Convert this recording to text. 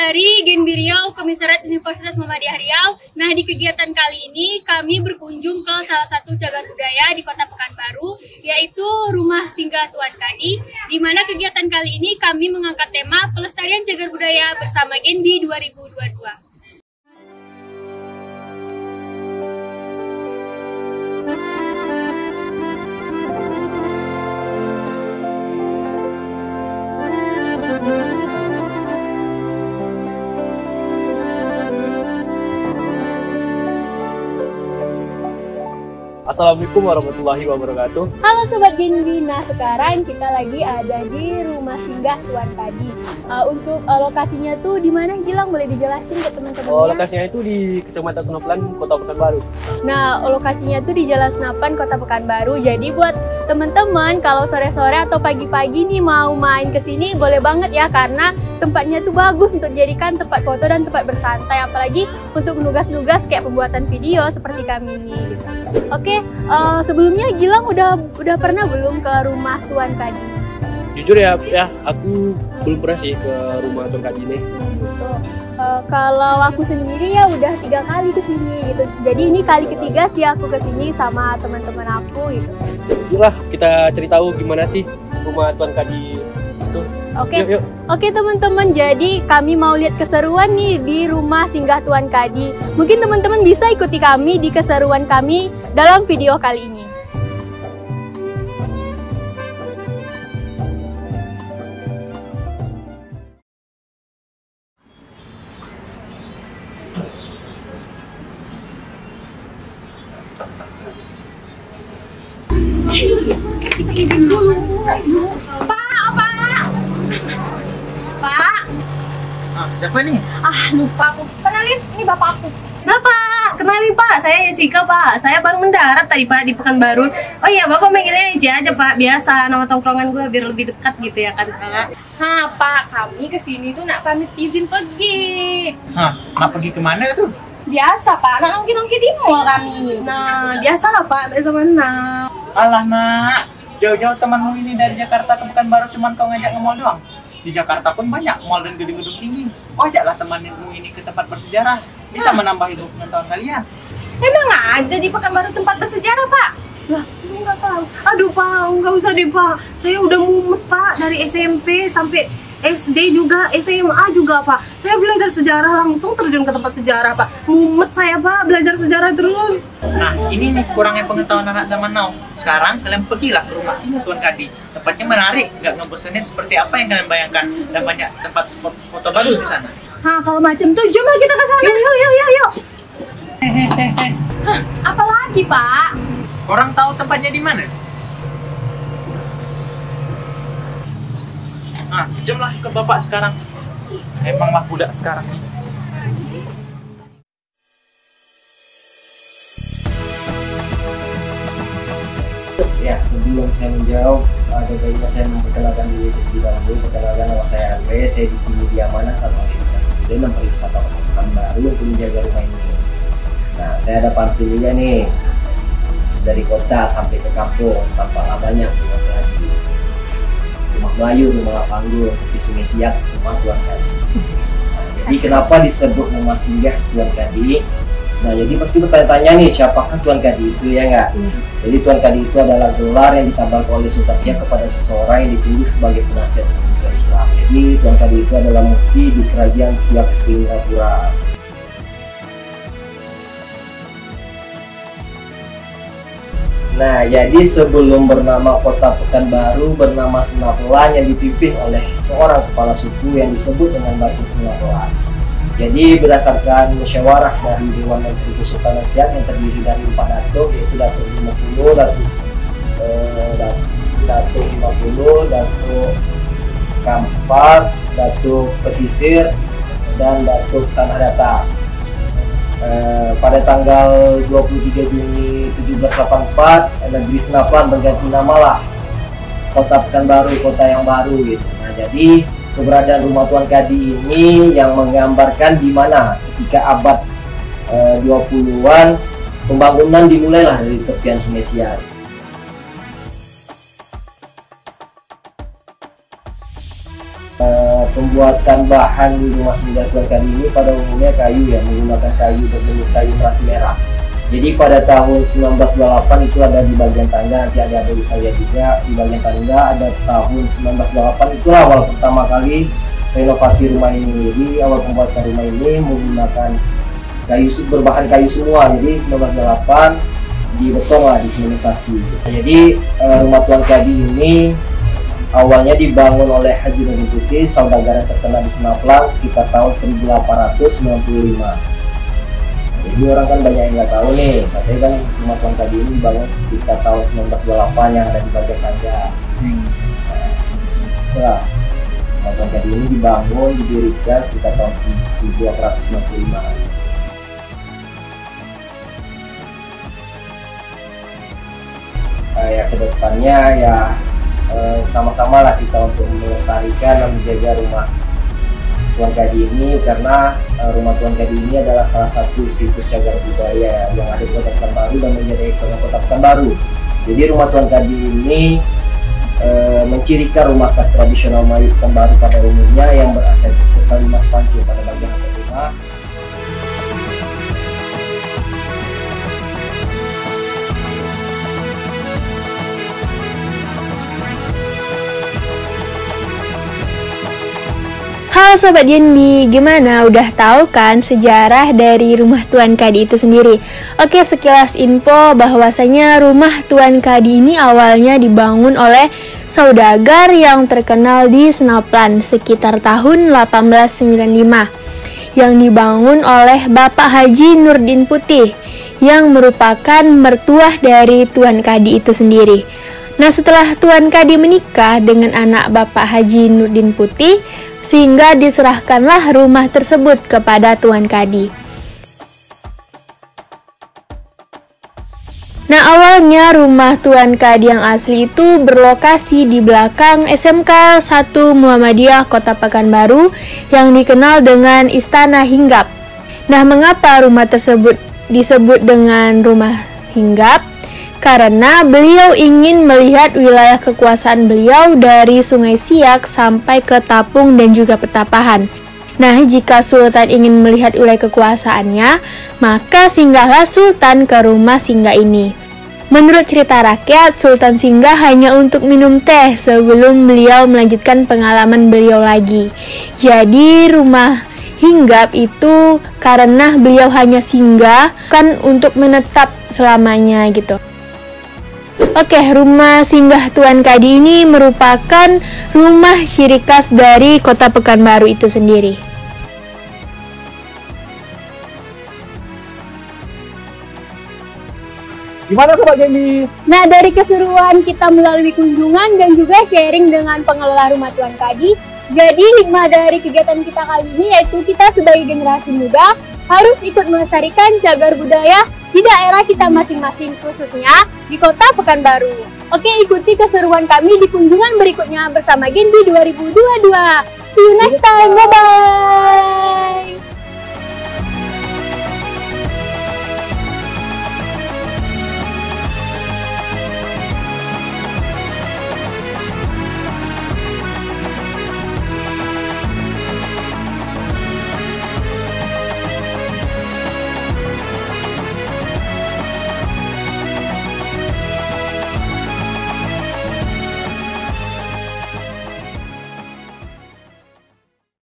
dari Genbi Riau, Komisariat Universitas Muhammadiyah Riau. Nah, di kegiatan kali ini kami berkunjung ke salah satu cagar budaya di Kota Pekanbaru, yaitu Rumah Singgah Tuan Kadi, di mana kegiatan kali ini kami mengangkat tema pelestarian cagar budaya bersama Genbi 2022. Assalamualaikum warahmatullahi wabarakatuh. Halo Sobat Genbi, nah sekarang kita lagi ada di Rumah Singgah Tuan Kadi. Untuk lokasinya tuh di mana, Gilang, boleh dijelasin ke teman-teman? Lokasinya itu di Kecamatan Senapan, Kota Pekanbaru. Nah, lokasinya tuh di Jalan Senapan, Kota Pekanbaru. Jadi buat teman-teman kalau sore-sore atau pagi-pagi nih mau main ke sini boleh banget ya, karena tempatnya tuh bagus untuk dijadikan tempat foto dan tempat bersantai, apalagi untuk nugas-nugas kayak pembuatan video seperti kami ini gitu. Oke, sebelumnya Gilang udah pernah belum ke rumah Tuan Kadi? Jujur ya, aku belum pernah sih ke rumah Tuan Kadi ini. Gitu. Kalau aku sendiri ya udah 3 kali ke sini gitu. Jadi ini kali ketiga sih aku ke sini sama teman-teman aku gitu. Yuklah kita cari tahu gimana sih rumah Tuan Kadi itu. Oke. Yuk. Oke teman-teman, jadi kami mau lihat keseruan nih di Rumah Singgah Tuan Kadi. Mungkin teman-teman bisa ikuti kami di keseruan kami dalam video kali ini. Kita izin dulu. Pak. Siapa nih? Lupa aku. Kenalin, ini bapak aku. Bapak, kenalin Pak, saya Jessica Pak. Saya baru mendarat tadi Pak di Pekanbaru. Oh iya, Bapak manggilnya Eci aja Pak. Biasa nama tongkrongan gue biar lebih dekat gitu ya kan Pak. Pak, kami kesini tuh nak pamit izin pergi. Nak pergi kemana tuh? Biasa Pak, nak nongki-nongki di mall kami. Nah, biasa lah Pak, dari zaman now. Alah nak, jauh-jauh temanmu ini dari Jakarta ke Pekanbaru cuman kau ngajak nge-mall doang. Di Jakarta pun banyak mall dan gedung-gedung tinggi. Ajaklah temanmu ini ke tempat bersejarah. Bisa menambah ilmu pengetahuan kalian. Emang ada di Pekanbaru tempat bersejarah, Pak? Lah, lu nggak tahu. Aduh Pak, nggak usah deh Pak. Saya udah mumet Pak dari SMP sampai SD juga, SMA juga Pak. Saya belajar sejarah langsung terjun ke tempat sejarah Pak. Mumet saya Pak, belajar sejarah terus. Nah, ini nih kurangnya pengetahuan anak zaman now. Sekarang kalian pergilah ke Rumah Singgah Tuan Kadi. Tempatnya menarik, nggak ngebosenin seperti apa yang kalian bayangkan. Dan banyak tempat spot foto bagus di sana. Kalau macam tuh, jom kita ke sana. Yuk. Hehehe. Apa lagi, Pak? Orang tahu tempatnya di mana? Jomlah ke bapak sekarang. Emanglah budak sekarang nih. Ya, sebelum saya menjawab, ada baiknya saya memperkenalkan diri terlebih dahulu. Perkenalkan, nama saya Andre, saya di sini diamanahkan oleh Dinas Presiden dan Pariwisata Kota Pekanbaru untuk menjaga rumah ini. Nah, saya ada pamfilnya nih, dari kota sampai ke kampung, tanpa banyak rumah Melayu, rumah Panggung, di Sungai Siak, rumah Tuan Kadi. Nah, jadi kenapa disebut Rumah Singgah Tuan Kadi? Nah, jadi pasti bertanya-tanya nih, siapakah Tuan Kadi itu, ya nggak? Jadi Tuan Kadi itu adalah gelar yang ditambahkan oleh Sultan Siak kepada seseorang yang ditunjuk sebagai penasihat hukum Islam. Jadi Tuan Kadi itu adalah mufti di Kerajaan Siak Singapura. Nah, jadi sebelum bernama Kota Pekanbaru, bernama Senapelan yang dipimpin oleh seorang kepala suku yang disebut dengan Batin Senapelan. Jadi berdasarkan musyawarah dari Dewan Negeri Kesultanan Siak yang terdiri dari 4 datuk, yaitu Datuk 50, Datuk 50, Datuk Kampak, Datuk Pesisir, dan Datuk Tanah Datar. Pada tanggal 23 Juni 1784, negeri Senapan berganti nama lah Kota Pekanbaru, kota yang baru gitu. Nah, jadi keberadaan rumah Tuan Kadi ini yang menggambarkan di mana ketika abad 20-an pembangunan dimulailah dari tepian Sungai Siak. Pembuatan bahan di rumah singgah Tuan Kadi ini pada umumnya kayu ya, menggunakan kayu berjenis kayu meranti merah. Jadi pada tahun 1928 itu ada di bagian tangga, nanti ada dari saya juga di bagian tangga ada tahun 1928, itulah awal pertama kali renovasi rumah ini. Jadi awal pembuatan rumah ini menggunakan kayu berbahan kayu semua. Jadi 1928 di beton lah, disemenisasi. Jadi rumah Tuan Kadi ini awalnya dibangun oleh Haji Nurdin Putih, saudagar yang terkenal di Senaplan sekitar tahun 1895. Jadi orang kan banyak yang nggak tahu nih, katanya kan rumah Tuan Kadi ini dibangun sekitar tahun 1928 yang ada di bagian tangga. Itulah, rumah Tuan Kadi ini dibangun, didirikan sekitar tahun 1895. Ya kedepannya ya sama-sama lah kita untuk melestarikan dan menjaga rumah Tuan Kadi ini, karena rumah Tuan Kadi ini adalah salah satu situs cagar budaya yang ada di Kota Pekanbaru dan menjadi ikon Kota Pekanbaru. Jadi rumah Tuan Kadi ini mencirikan rumah khas tradisional Melayu Pekanbaru pada umumnya yang berasal dari Kalimas Pancu pada bagian atas rumah. Halo Sobat Yendi, gimana? Udah tahu kan sejarah dari rumah Tuan Kadi itu sendiri? Oke, sekilas info bahwasanya rumah Tuan Kadi ini awalnya dibangun oleh saudagar yang terkenal di Senaplan sekitar tahun 1895, yang dibangun oleh Bapak Haji Nurdin Putih yang merupakan mertua dari Tuan Kadi itu sendiri. Nah, setelah Tuan Kadi menikah dengan anak Bapak Haji Nurdin Putih, sehingga diserahkanlah rumah tersebut kepada Tuan Kadi. Nah, awalnya rumah Tuan Kadi yang asli itu berlokasi di belakang SMK 1 Muhammadiyah Kota Pekanbaru yang dikenal dengan Istana Hinggap. Nah, mengapa rumah tersebut disebut dengan rumah hinggap? Karena beliau ingin melihat wilayah kekuasaan beliau dari Sungai Siak sampai ke Tapung dan juga Petapahan. Nah, jika Sultan ingin melihat wilayah kekuasaannya, maka singgahlah Sultan ke rumah singgah ini. Menurut cerita rakyat, Sultan singgah hanya untuk minum teh sebelum beliau melanjutkan pengalaman beliau lagi. Jadi rumah hinggap itu karena beliau hanya singgah, kan untuk menetap selamanya gitu. Oke, rumah singgah Tuan Kadi ini merupakan rumah ciri khas dari Kota Pekanbaru itu sendiri. Gimana Sobat Yendi? Nah, dari keseruan kita melalui kunjungan dan juga sharing dengan pengelola rumah Tuan Kadi, jadi hikmah dari kegiatan kita kali ini yaitu kita sebagai generasi muda harus ikut melestarikan cagar budaya di daerah kita masing-masing, khususnya di Kota Pekanbaru. Oke, ikuti keseruan kami di kunjungan berikutnya bersama Gendi 2022. See you next time, bye-bye!